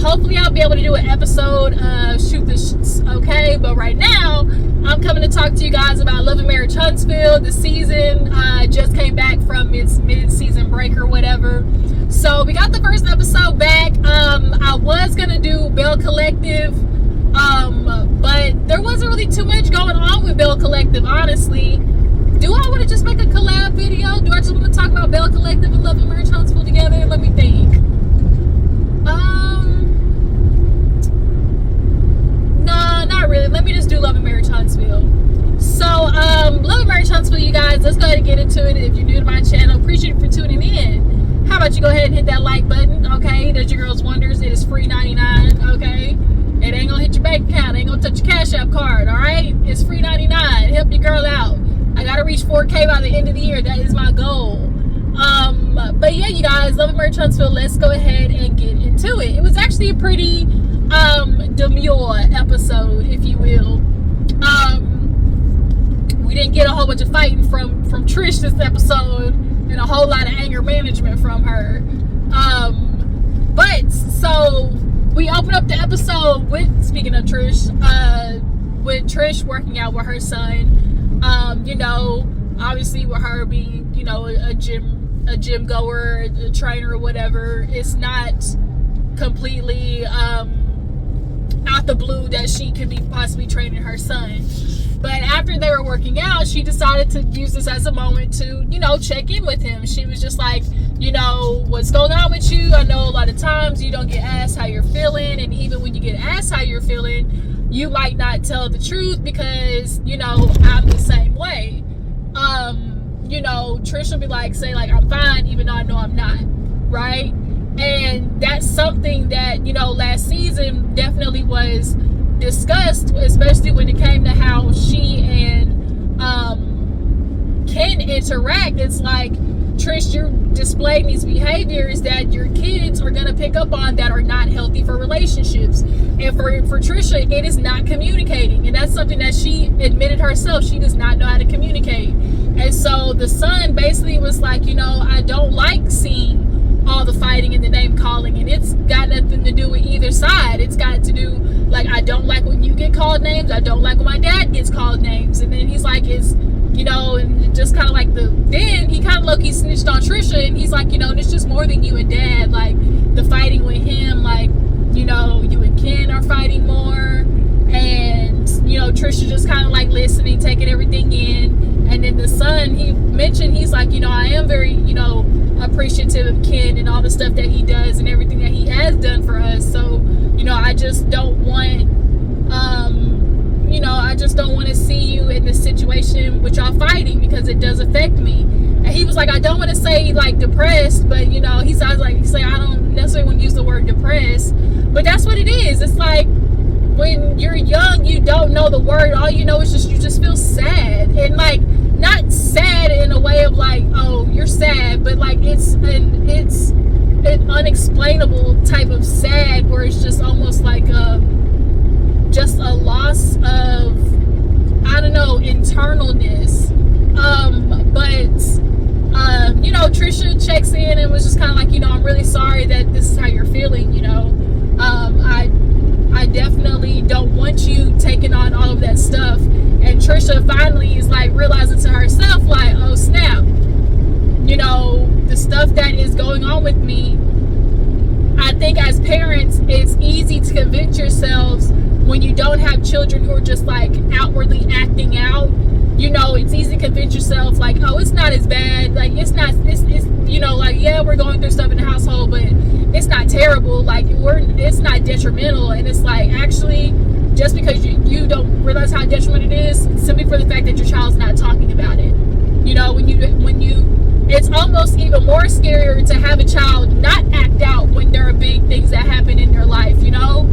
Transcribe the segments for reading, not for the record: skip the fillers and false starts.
Hopefully I'll be able to do an episode shoot this, okay? But right now, I'm coming to talk to you guys about Love and Marriage Huntsville. The season just came back from its mid-season break or whatever. So we got the first episode back. I was gonna do Bell Collective, but there wasn't really too much going on with Bell Collective, honestly. Do I want to just make a collab video? Do I just want to talk about Bell Collective and Love and Marriage Huntsville together? Let me think. No, not really. Let me just do Love and Marriage Huntsville. So, Love and Marriage Huntsville, you guys, let's go ahead and get into it. If you're new to my channel, appreciate you for tuning in. How about you go ahead and hit that like button, okay? Does your girls wonders? It is free 99, okay? It ain't gonna hit your bank account. It ain't gonna touch your Cashapp card, all right? It's free 99. Help your girl out. I gotta reach 4K by the end of the year. That is my goal. But yeah, you guys, Love and Marriage Huntsville, let's go ahead and get into it. It was actually a pretty demure episode, if you will. We didn't get a whole bunch of fighting from Trish this episode, and a whole lot of anger management from her. But so we open up the episode with, speaking of Trish, with Trish working out with her son. You know, obviously with her being, you know, a gym goer, a trainer or whatever, it's not completely out the blue that she could be possibly training her son. But after they were working out, she decided to use this as a moment to, you know, check in with him. She was just like, you know, what's going on with you? I know a lot of times you don't get asked how you're feeling, and even when you get asked how you're feeling, you might not tell the truth because, you know, I'm the same way. You know, Trish will be like, say like, I'm fine, even though I know I'm not, right? And that's something that, you know, last season definitely was discussed, especially when it came to how she and Ken interact. It's like, Trish, you're displaying these behaviors that your kids are going to pick up on that are not healthy for relationships. And for Tricia, it is not communicating. And that's something that she admitted herself. She does not know how to communicate. And so the son basically was like, you know, I don't like seeing all the fighting and the name calling. And it's got nothing to do with either side. It's got to do, like, I don't like when you get called names. I don't like when my dad gets called names. And then he's like, it's, you know, and just kind of like then he kind of low-key snitched on Tricia, and he's like, you know, it's just more than you and dad. Like, the fighting with him, like, you know, you and Ken are fighting more. And, you know, Tricia just kind of like listening, taking everything in. And then the son, he mentioned, he's like, you know, I am very, you know, appreciative of Ken and all the stuff that he does and everything that he has done for us. So, you know, I just don't want, you know, I just don't want to see you in this situation with y'all fighting because it does affect me. And he was like, I don't want to say like depressed, but you know, he sounds like, he's like, I don't necessarily want to use the word depressed, but that's what it is. It's like when you're young, you don't know the word. All you know is just, you just feel sad, and like, not sad in a way of like, oh, you're sad, but like it's an unexplainable type of sad where it's just almost like just a loss of, I don't know, internalness. But you know, Tricia checks in and was just kind of like, you know, I'm really sorry that this is how you're feeling, you know. I definitely don't want you taking on all of that stuff. And Tricia finally is like realizing to herself, like, oh snap, you know, the stuff that is going on with me. I think as parents, it's easy to convince yourselves when you don't have children who are just like outwardly acting out. You know, it's easy to convince yourself like, oh, it's not as bad. Like, it's you know, like, yeah, we're going through stuff in the household, but it's not terrible. Like, it's not detrimental. And it's like, actually, just because you don't realize how detrimental it is, simply for the fact that your child's not talking about it. You know, when you, it's almost even more scarier to have a child not act out when there are big things that happen in their life, you know?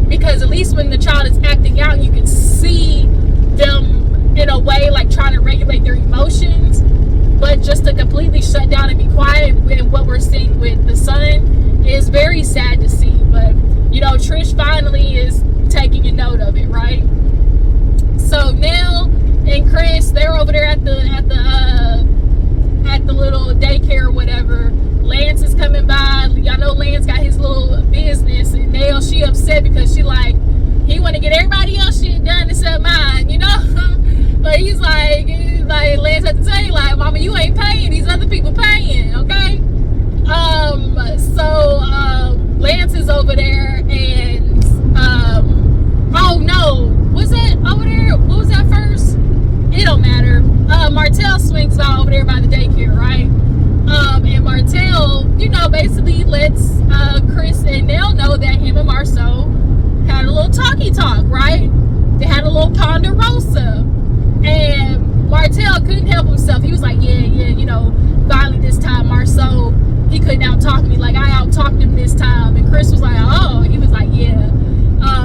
Because at least when the child is acting out, you can see them in a way like trying to regulate their emotions. But just to completely shut down and be quiet, and what we're seeing with the son is very sad to see. But you know, Trish finally is taking a note of it, right? So Nell and Chris, they're over there at the little daycare or whatever. Lance is coming by. Y'all know Lance got his little none except mine, you know. But he's like Lance had to say, like, mama, you ain't paying, these other people paying, okay? So Lance is over there, and oh no, was that over there? What was that first? It don't matter. Martell swings by over there by the daycare, right? And Martell, you know, basically lets Chris and Nell know that him and Marsau had a little talky talk, right? They had a little ponderosa, and Martell couldn't help himself. He was like, yeah, you know, finally this time Marsau, he couldn't out-talk me like I out-talked him this time. And Chris was like, oh, he was like, yeah.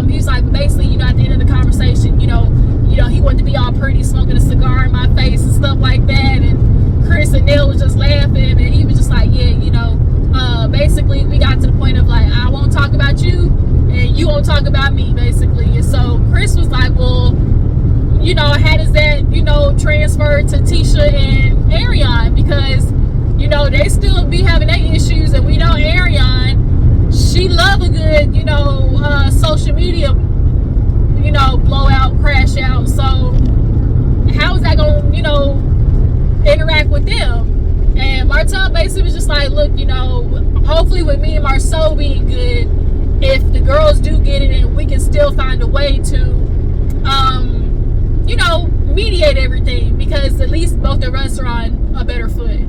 He was like, basically, you know, at the end of the conversation, you know, he wanted to be all pretty, smoking a cigar in my face and stuff like that. And Chris and Nell was just laughing, and he was just like, yeah, you know, basically we got to the point of like, I won't talk about you and you won't talk about me, basically. And so Chris was like, well, you know, how does that, you know, transfer to Tisha and Ariane? Because, you know, they still be having their issues, and we know Ariane, she love a good, you know, social media, you know, blowout, crash out. So how is that going to, you know, interact with them? And Martell basically was just like, look, you know, hopefully with me and Marsau being good, if the girls do get it, and we can still find a way to, you know, mediate everything, because at least both of us are on a better foot.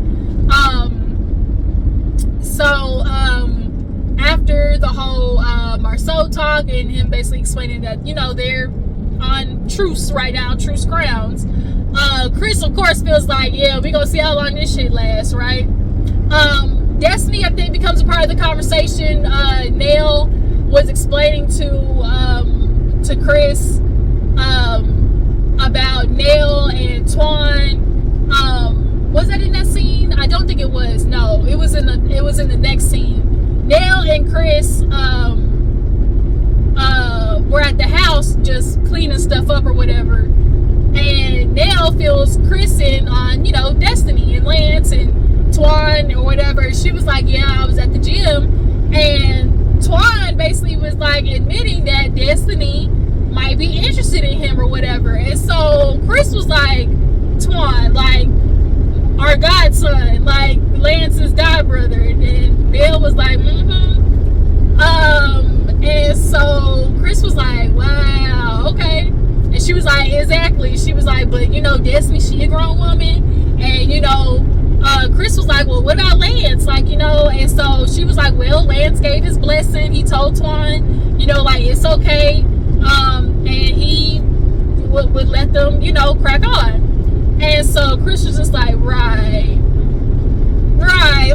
After the whole Marsau talk and him basically explaining that, you know, they're on truce right now, truce grounds, Chris of course feels like, yeah, we gonna see how long this shit lasts, right? Destiny, I think, becomes a part of the conversation. Nell was explaining to Chris about Nell and Twan. Was that in that scene? I don't think it was. No, it was in the next scene. Nell and Chris were at the house just cleaning stuff up or whatever, and Nell fills Chris in on, you know, Destiny and Lance and Twan or whatever. She was like, yeah, I was at the gym, and Twan basically was like admitting that Destiny might be interested in him or whatever. And so Chris was like, Twan, like our godson, like Lance's god brother. And Nell was like, and so Chris was like, wow, okay. And she was like, exactly. She was like, but you know, Destiny, she a grown woman. And you know, Chris was like, well, what about Lance? Like, you know, and so she was like, well, Lance gave his blessing. He told Twan, you know, like, it's okay. And he would let them, you know, crack on. And so Chris was just like, right,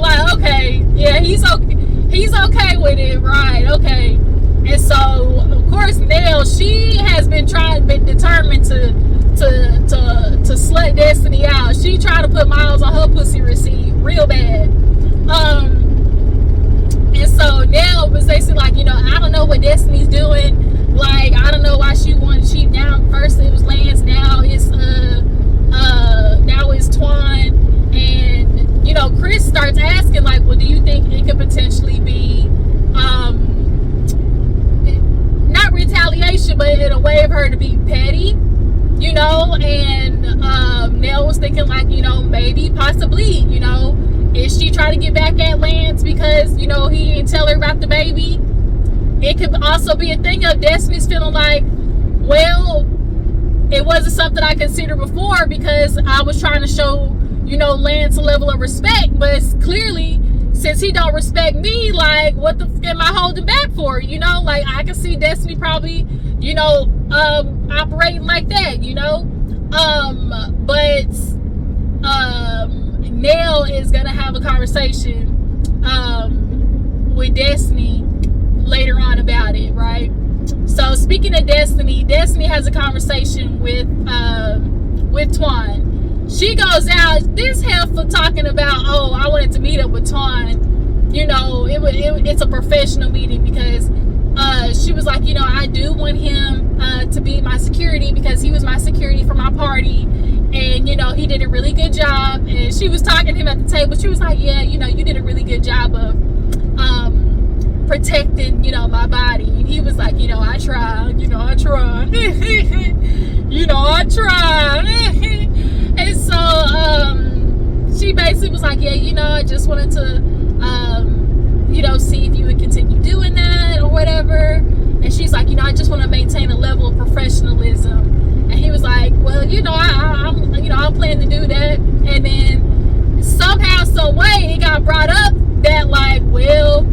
like, okay, yeah, he's okay with it, right, okay. And so of course Nell, she has been determined to slut Destiny out. She tried to put miles on her pussy receipt real bad. And so Nell was basically like, you know, I don't know what Destiny's doing. Like, I don't know why she wanted to cheat. Now first it was Lance, now it's Twan. And you know, Chris starts asking like, well, do you think it could potentially be not retaliation, but in a way of her to be petty, you know? And Nell was thinking like, you know, maybe, possibly, you know, is she trying to get back at Lance because, you know, he didn't tell her about the baby? It could also be a thing of Destiny's feeling like, well, it wasn't something I considered before because I was trying to show, you know, Lance a level of respect, but clearly since he don't respect me, like, what the f am I holding back for? You know, like, I can see Destiny probably, you know, operating like that, you know. But Nell is gonna have a conversation with Destiny later on about it, right? So speaking of Destiny, Destiny has a conversation with Twan. She goes out, this heifer talking about, oh, I wanted to meet up with Twan. You know, it's a professional meeting because she was like, you know, I do want him to be my security because he was my security for my party. And, you know, he did a really good job. And she was talking to him at the table. She was like, yeah, you know, you did a really good job of protecting, you know, my body. And he was like, you know, I tried. You know, I tried. You know, I tried. And so she basically was like, yeah, you know, I just wanted to, you know, see if you would continue doing that or whatever. And she's like, you know, I just want to maintain a level of professionalism. And he was like, well, you know, I'm you know, I'm planning to do that. And then somehow, some way, it got brought up that, like, well,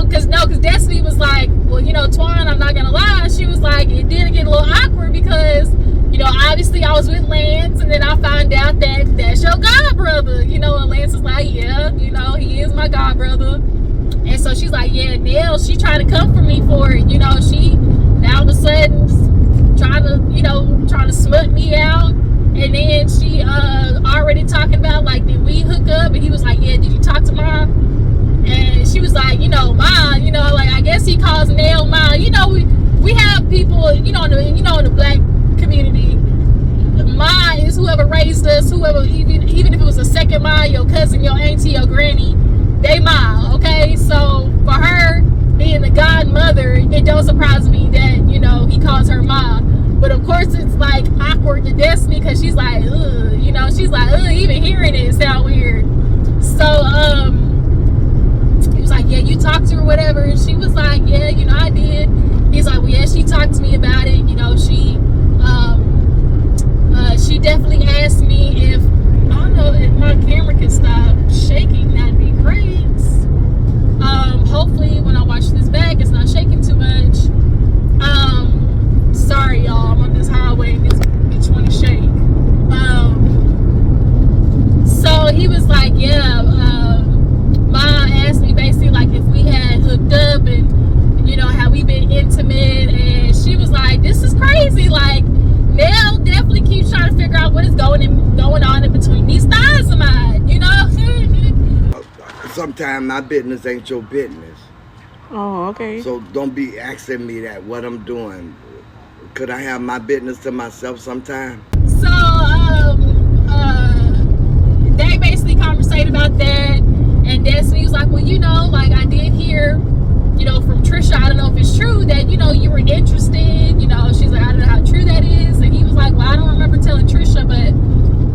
because Destiny was like, well, you know, Twan, I'm not gonna lie, she was like, it did get a little awkward because, you know, obviously I was with Lance, and then I found out that that's your god brother, you know. And Lance was like, yeah, you know, he is my god brother. And so she's like, yeah, Nell, she trying to come for me for it, you know. She now all of a sudden trying to smut me out. And then she already talking about, like, did we hook up? And he was like, yeah, did you talk to Ma? And she was like, you know, Ma, you know, like, I guess he calls Nell Ma. You know, we have people, you know, in the black community, Ma is whoever raised us, whoever, even if it was a second Ma, your cousin, your auntie, your granny, they Ma, okay? So for her being the godmother, it don't surprise me that, you know, he calls her Ma. But of course it's like awkward to Destiny because she's like, ugh, you know, she's like, ugh, even hearing it sound weird. So he was like, yeah, you talked to her or whatever. And she was like, yeah, you know, I did. He's like, well, yeah, she talked to me about it. You know, she definitely asked me if, I don't know if my camera can stop shaking, that'd be great. Hopefully when I watch this back, it's not shaking too much. Sorry, y'all, I'm on this highway and this bitch want to shake. So he was like, yeah, Ma asked me basically like if we had hooked up and, you know, how we been intimate. And she was like, this is crazy. Like, Nell definitely keeps trying to figure out what is going on in between these thighs of mine, you know? Sometimes my business ain't your business. Oh, okay. So don't be asking me that, what I'm doing. Could I have my business to myself sometime? So, they basically conversated about that, and Destiny was like, well, you know, like, I did hear, you know, from Tricia, I don't know if it's true that, you know, you were interested, you know. She's like, I don't know how true that is. And he was like, well, I don't remember telling Tricia, but,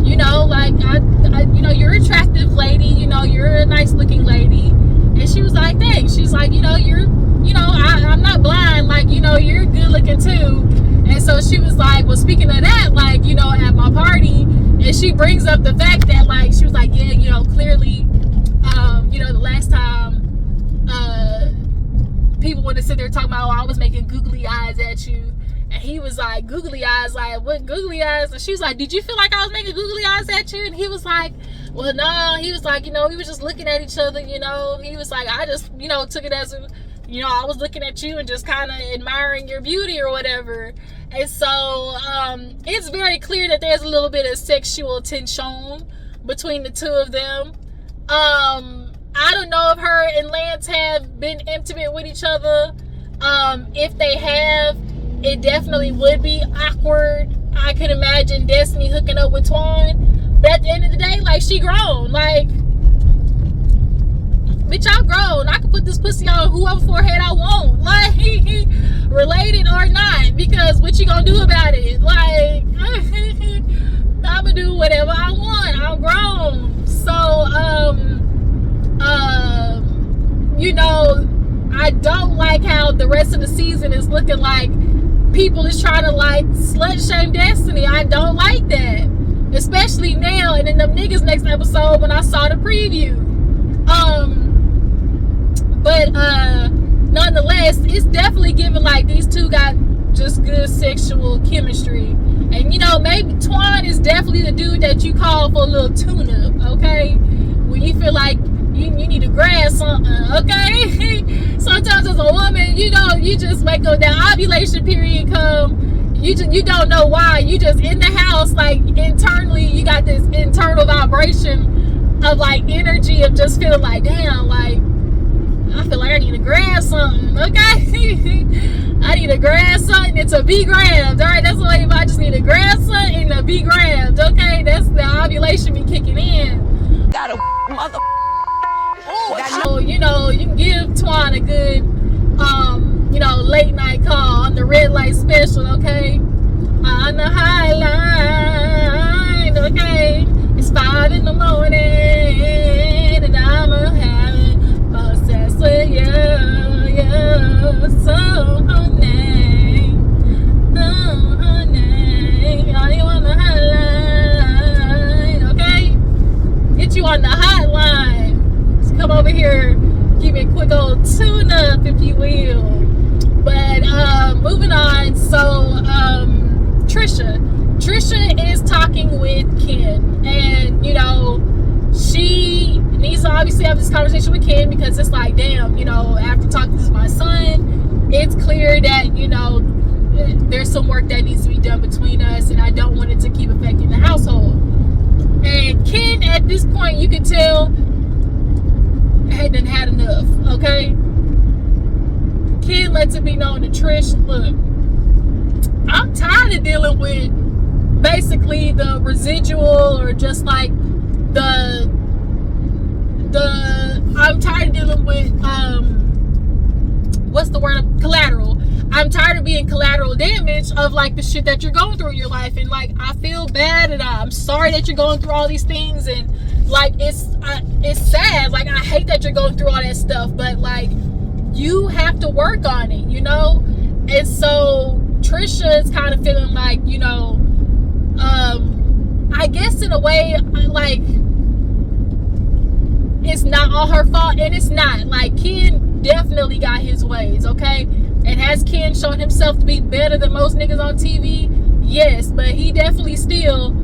you know, like, I you know, you're an attractive lady, you know, you're a nice looking lady. And she was like, thanks. She's like, you know, I'm not blind, like, you know, you're good looking too. And so she was like, well, speaking of that, like, you know, at my party, and she brings up the fact that, like, she was like, yeah, you know, clearly, you know, the last time people would have sit there talking about, oh, I was making googly eyes at you. And he was like, googly eyes? Like, what googly eyes? And she was like, did you feel like I was making googly eyes at you? And he was like, well, no. He was like, you know, we were just looking at each other, you know. He was like, I just, you know, took it as a, you know, I was looking at you and just kind of admiring your beauty or whatever. And so it's very clear that there's a little bit of sexual tension between the two of them. I don't know if her and Lance have been intimate with each other. If they have, it definitely would be awkward. I could imagine Destiny hooking up with Twan. But at the end of the day, like, she grown. Like, bitch, I'm grown. I can put this pussy on whoever forehead I want. Like, related or not. Because what you gonna do about it? Like, I'ma do whatever I want. I'm grown. So, you know, I don't like how the rest of the season is looking like people is trying to, like, slut shame Destiny. I don't like that. Especially now and in them niggas next episode when I saw the preview. But nonetheless, it's definitely giving like these two got just good sexual chemistry. And you know, maybe Twan is definitely the dude that you call for a little tune-up, okay? When you feel like you need to grab something, okay? Sometimes as a woman, you know, you just wake up, that ovulation period come, you don't know why. You just in the house, like, internally, you got this internal vibration of like energy of just feeling like, damn, like, I feel like I need to grab something, okay? I need to grab something and to be grabbed, all right? That's what I just need to grab something and to be grabbed, okay? That's the ovulation be kicking in. Got a mother. So, you know, you can give Twan a good, you know, late night call on the red light special, okay? On the high line, okay? It's 5 in the morning, and I'm having a sex with you, so honey, are you on the hotline, okay? Get you on the hotline. Just come over here, give me a quick old tune-up, if you will. But, moving on, so, Tricia is talking with Ken, and you know, she needs to obviously have this conversation with Ken, because it's like, damn, you know, after talking to my son, it's clear that, you know, there's some work that needs to be done between us, and I don't want it to keep affecting the household. And Ken, at this point, you can tell, hadn't had enough, okay? Ken lets it be known to Trish, look, I'm tired of dealing with basically the residual, or just like I'm tired of dealing with what's the word, collateral. I'm tired of being collateral damage of like the shit that you're going through in your life, and like I feel bad, and I'm sorry that you're going through all these things, and like it's sad. Like I hate that you're going through all that stuff, but like you have to work on it, you know. And so Tricia is kind of feeling like, you know, I guess in a way, like, it's not all her fault, and it's not. Like, Ken definitely got his ways, okay? And has Ken shown himself to be better than most niggas on TV? Yes, but he definitely still,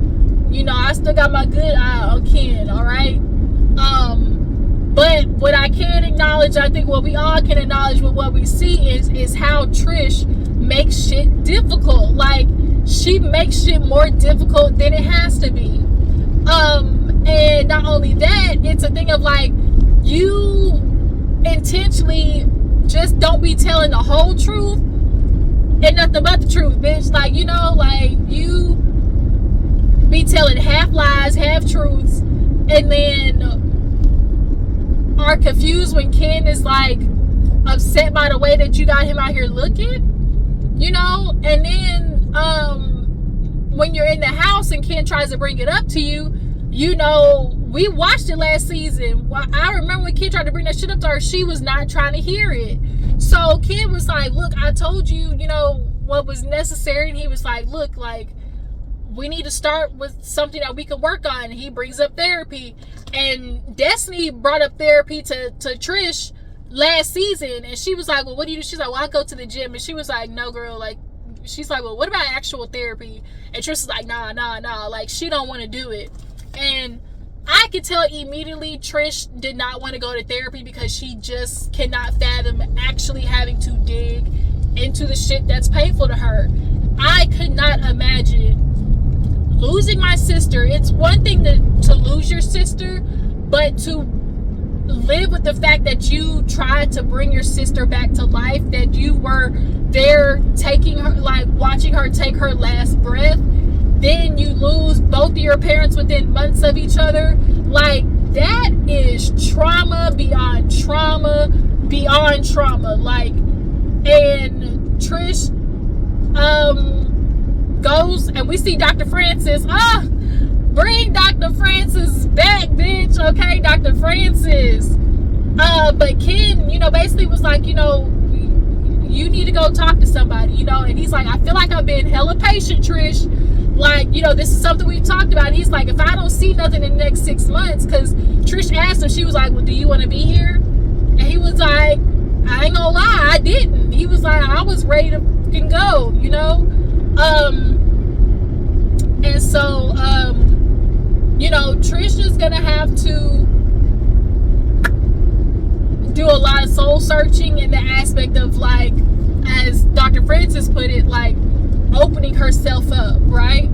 you know, I still got my good eye on Ken, all right? But what I can acknowledge, I think what we all can acknowledge with what we see is how Trish makes shit difficult. Like, she makes shit more difficult than it has to be. And not only that, it's a thing of like, you intentionally just don't be telling the whole truth and nothing but the truth, bitch. Like, you know, like, you be telling half lies, half truths, and then are confused when Ken is like upset by the way that you got him out here looking, you know. And then when you're in the house and Ken tries to bring it up to you, you know, we watched it last season. Well, I remember when Ken tried to bring that shit up to her, she was not trying to hear it. So Ken was like, look, I told you, you know, what was necessary. And he was like, look, like, we need to start with something that we can work on. And he brings up therapy. And Destiny brought up therapy to Trish last season. And she was like, well, what do you do? She's like, well, I go to the gym. And she was like, no, girl, like, she's like, well, what about actual therapy? And Trish was like, nah. Like, she don't want to do it. And I could tell immediately Trish did not want to go to therapy, because she just cannot fathom actually having to dig into the shit that's painful to her. I could not imagine losing my sister. It's one thing to lose your sister, but to live with the fact that you tried to bring your sister back to life, that you were there taking her, like watching her take her last breath, then you lose both of your parents within months of each other. Like, that is trauma beyond trauma beyond trauma. Like, and Trish goes, and we see Dr. Francis. Bring Dr. Francis back, bitch. Okay, Dr. Francis. But Ken, you know, basically was like, you know, you need to go talk to somebody, you know. And he's like, I feel like I've been hella patient, Trish. Like, you know, this is something we've talked about. And he's like, if I don't see nothing in the next 6 months, because Trish asked him, she was like, well, do you want to be here? And he was like, I ain't gonna lie, I didn't. He was like, I was ready to fucking go, you know. And so, you know, Trish is gonna have to do a lot of soul searching in the aspect of, like, as Dr. Francis put it, like, opening herself up, right?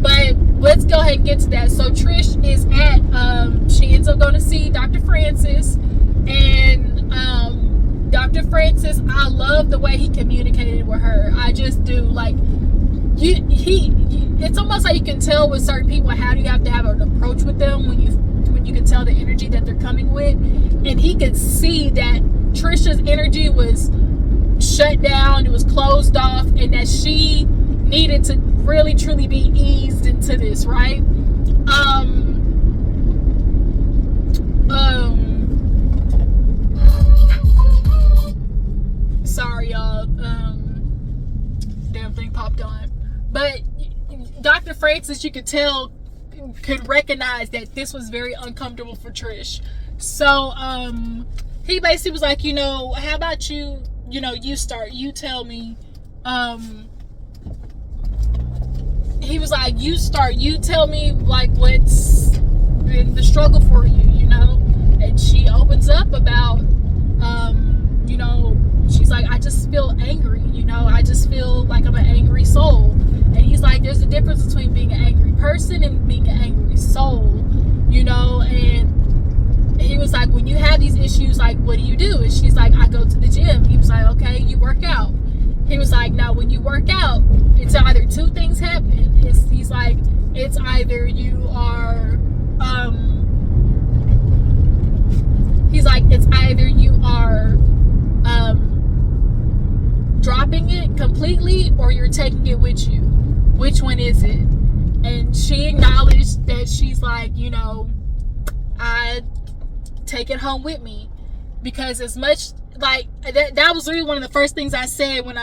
But let's go ahead and get to that. So Trish is at, she ends up going to see Dr. Francis, and Dr. Francis, I love the way he communicated with her. I just do. Like, it's almost like you can tell with certain people how do you have to have an approach with them when you you could tell the energy that they're coming with, and he could see that Tricia's energy was shut down, it was closed off, and that she needed to really truly be eased into this, right? Sorry, y'all. Damn thing popped on. But Dr. Francis, you could tell, could recognize that this was very uncomfortable for Trish. So, he basically was like, how about you start, you tell me, he was like, you tell me, like, what's been the struggle for you, and she opens up about, she's like, I just feel angry, I just feel like I'm an angry soul. And he's like, there's a difference between being an angry person and being an angry soul, and he was like, when you have these issues, like, what do you do? And she's like, I go to the gym. He was like, okay, you work out. He was like, now when you work out, it's either two things happen. He's like, it's either you are, dropping it completely, or you're taking it with you. Which one is it? And she acknowledged that she's like, I take it home with me, because as much like that was really one of the first things I said when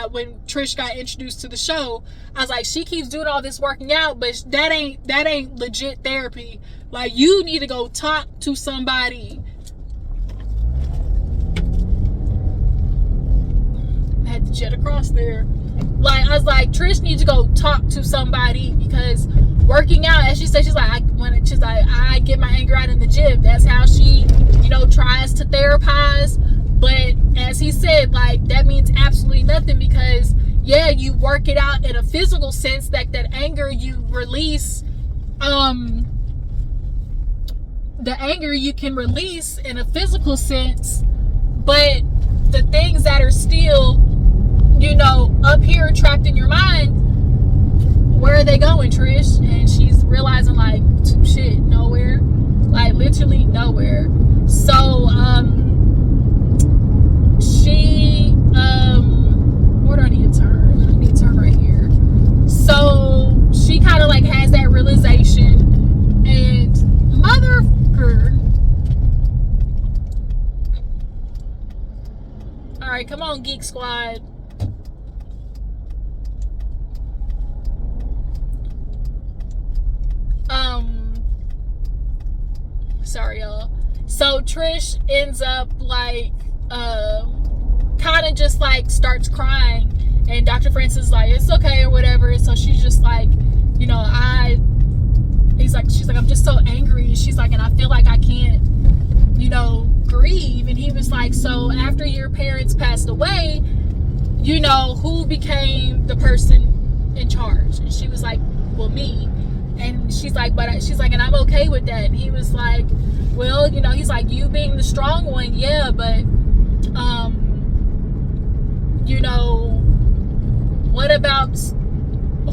Trish got introduced to the show. I was like, she keeps doing all this working out, but that ain't legit therapy. Like, you need to go talk to somebody. I had to jet across there. Like, I was like, Trish needs to go talk to somebody, because working out, as she said, she's like, I get my anger out in the gym. That's how she, tries to therapize. But as he said, like, that means absolutely nothing, because you work it out in a physical sense, that anger you release, the anger you can release in a physical sense, but the things that are still, up here trapped in your mind, where are they going, Trish? And she's realizing, like, shit, nowhere. Like, literally nowhere. So, she, where do I need to turn? I need to turn right here. So, she kind of, like, has that realization, and motherfucker. Alright, come on, Geek Squad. Sorry, y'all. So Trish ends up, like, kind of just, like, starts crying, and Dr. Francis is like, it's okay, or whatever. So she's just like, she's like, I'm just so angry. She's like, and I feel like I can't, grieve. And he was like, so after your parents passed away, who became the person in charge? And she was like, well, me. And she's like, and I'm okay with that. And he was like, well, he's like, you being the strong one, yeah, but, what about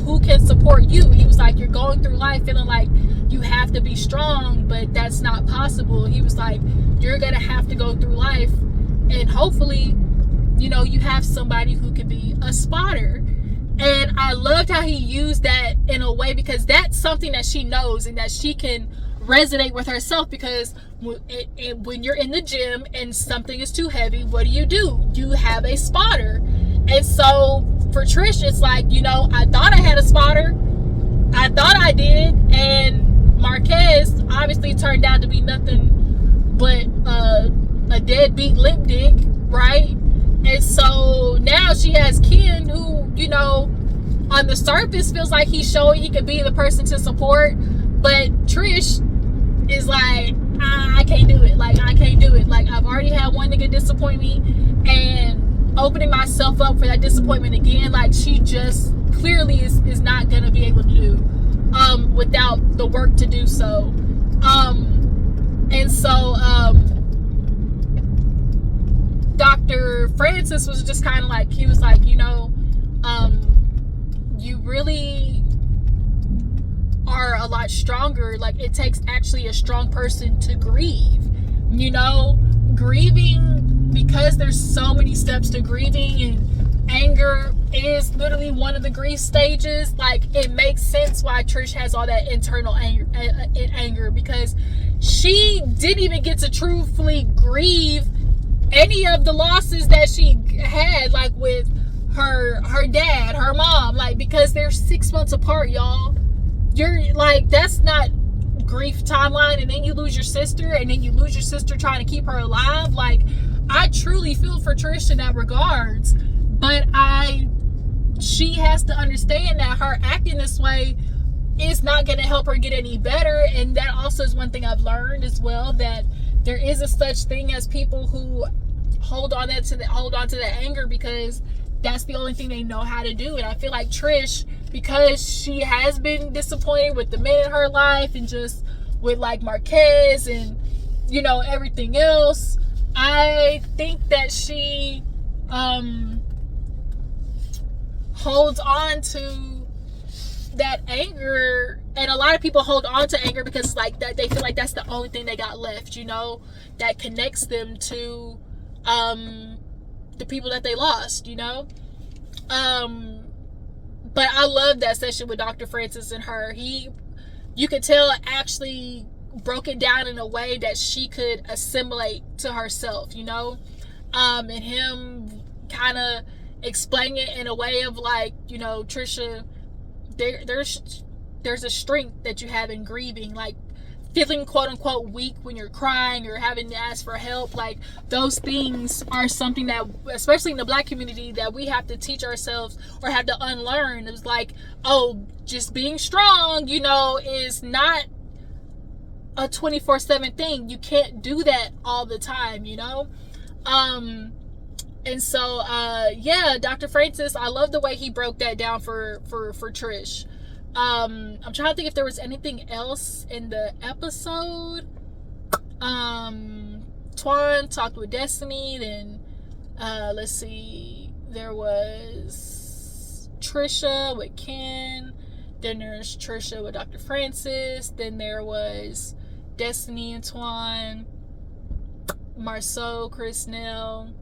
who can support you? He was like, you're going through life feeling like you have to be strong, but that's not possible. He was like, you're gonna have to go through life, and hopefully, you have somebody who can be a spotter. And I loved how he used that in a way, because that's something that she knows and that she can resonate with herself, because when you're in the gym and something is too heavy, what do? You have a spotter. And so for Trish, it's like, I thought I had a spotter. I thought I did. And Marquez obviously turned out to be nothing but a deadbeat lip dick, right? And so now she has Ken, who, on the surface feels like he's showing he could be the person to support, but Trish is like, I can't do it. Like, I can't do it. Like, I've already had one nigga disappoint me, and opening myself up for that disappointment again, like, she just clearly is not gonna be able to do without the work to do so. And so Dr. Francis was just kind of like, he was like, you really are a lot stronger. Like, it takes actually a strong person to grieve, you know. Grieving, because there's so many steps to grieving, and anger is literally one of the grief stages. Like, it makes sense why Trish has all that internal anger, because she didn't even get to truthfully grieve any of the losses that she had, like with her dad, her mom, like, because they're 6 months apart, y'all. You're like, that's not grief timeline. And then you lose your sister, and then you lose your sister trying to keep her alive. Like, I truly feel for Trish in that regards, but she has to understand that her acting this way is not going to help her get any better. And that also is one thing I've learned as well, that there is a such thing as people who hold on to the anger because that's the only thing they know how to do. And I feel like Trish, because she has been disappointed with the men in her life, and just with like Marquez and, you know, everything else, I think that she holds on to that anger. And a lot of people hold on to anger because, like, that they feel like that's the only thing they got left, you know, that connects them to the people that they lost, you know. But I love that session with Dr. Francis and her. You could tell, actually broke it down in a way that she could assimilate to herself, you know. And him kind of explaining it in a way of, like, you know, Tricia, there's a strength that you have in grieving, like feeling quote unquote weak when you're crying or having to ask for help. Like, those things are something that, especially in the Black community, that we have to teach ourselves or have to unlearn. It was like, oh, just being strong, you know, is not a 24/7 thing. You can't do that all the time, you know. And so yeah, Dr. Francis, I love the way he broke that down for Trish. I'm trying to think if there was anything else in the episode. Twan talked with Destiny, then let's see, there was Tricia with Ken, then there's Tricia with Dr. Francis, then there was Destiny and Twan, Marsau, Chris, Nell.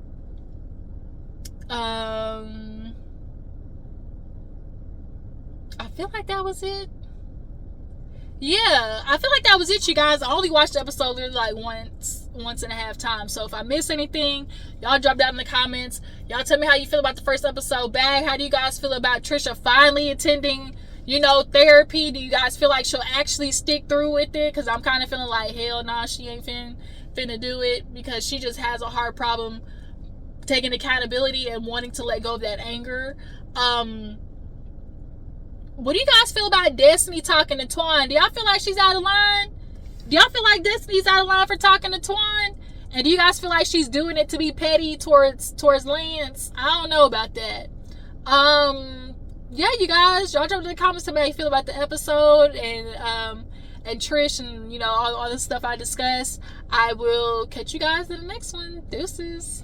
I feel like that was it. Yeah, I feel like that was it, you guys. I only watched the episode literally like once and a half times. So if I miss anything, y'all drop down in the comments. Y'all tell me how you feel about the first episode. Bag, how do you guys feel about Tricia finally attending, you know, therapy? Do you guys feel like she'll actually stick through with it? Because I'm kind of feeling like, hell nah, she ain't finna do it, because she just has a hard problem taking accountability and wanting to let go of that anger. What do you guys feel about Destiny talking to Twan? Do y'all feel like she's out of line? Do y'all feel like Destiny's out of line for talking to Twan? And do you guys feel like she's doing it to be petty towards Lance? I don't know about that. Yeah, you guys, y'all drop in the comments to me how you feel about the episode and Trish and, you know, all the stuff I discussed. I will catch you guys in the next one. Deuces.